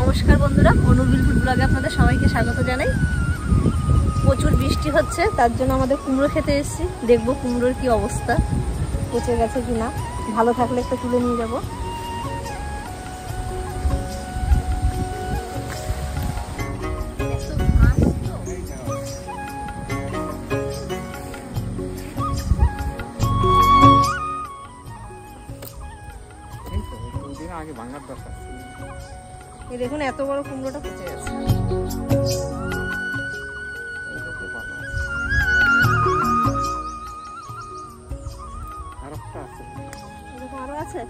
নমস্কার বন্ধুরা, অনুবিল ফুড ব্লগে আপনাদের সবাইকে স্বাগত জানাই। প্রচুর বৃষ্টি হচ্ছে, তার জন্য আমাদের কুমড়ো খেতে এসেছি। দেখবো কুমড়োর কি অবস্থা, পচে গেছে কিনা। ভালো থাকলে একটা তুলে নিয়ে যাবো। দেখুন এত বড় কুমড়োটা পচে গেছে। আরো আছে।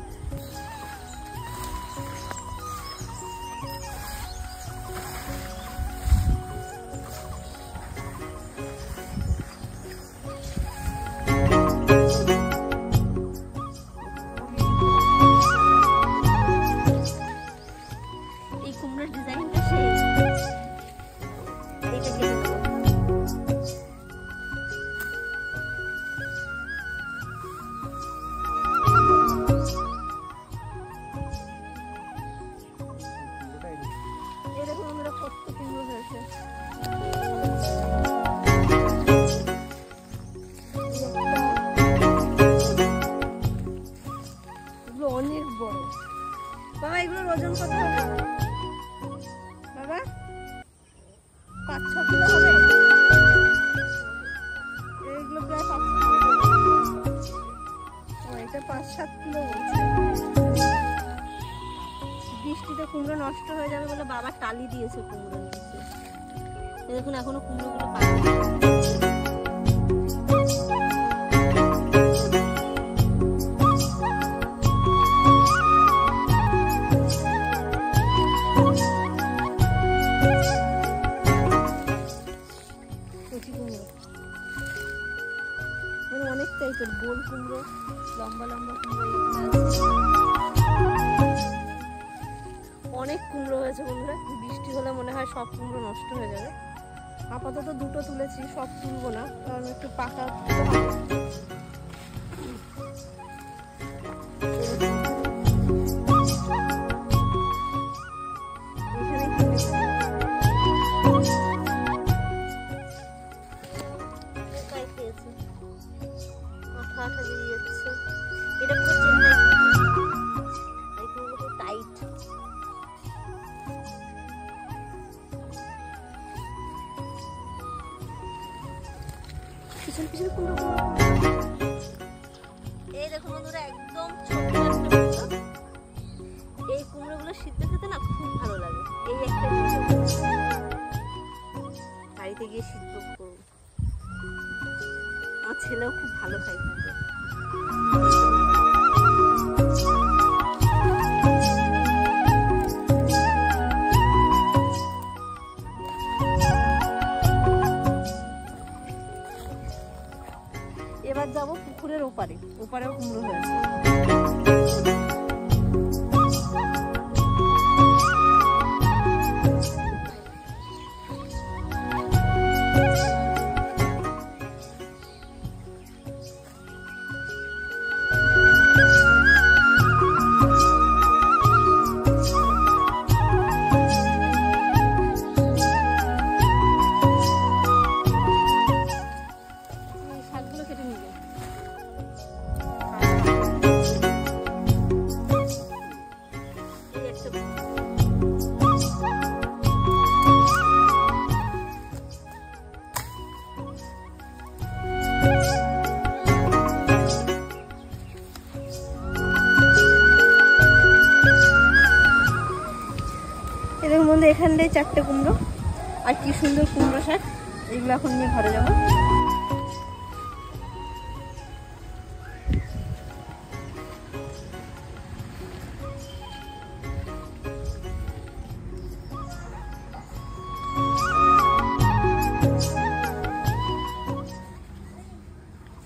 অনেক বড় বাবা, এগুলোর ওজন কত হবে বাবা? 5-6 কিলো হবে। এগুলো প্রায় 5 কিলো। এটা 5-7 কিলো বলছে। বৃষ্টিতে কুমড়ো নষ্ট হয়ে যাবে বলে বাবা টালি দিয়েছে কুমড়ো নিচে। দেখুন এখনো কুমড়োগুলো পায়নি। অনেক টাইপের গোল কুমড়ো, লম্বা লম্বা কুমড়ো, অনেক কুমড়ো হয়েছে বন্ধুরা। বৃষ্টি হলে মনে হয় সব কুমড়ো নষ্ট হয়ে যাবে। আপাতত দুটো তুলেছি, সব তুলবো না, কারণ একটু পাকা। পিছন পিছন কুমড়ো, এই দেখুন বন্ধুরা, একদম ছোট একটা কুমড়ো। এই কুমড়োগুলো সিদ্ধ খেতে না খুব ভালো লাগে। এই একটা বাড়িতে গিয়ে সিদ্ধ করুন। আমার ছেলেও খুব ভালো খায় কুমড়ো। এবার যাবো পুকুরের ওপারে, ওপারেও কুমড়ো হয়েছে। এখানটায় 4টে কুমড়ো, আর কি সুন্দর কুমড়ো শাক। এগুলো এখন নিয়ে ঘরে যাবো।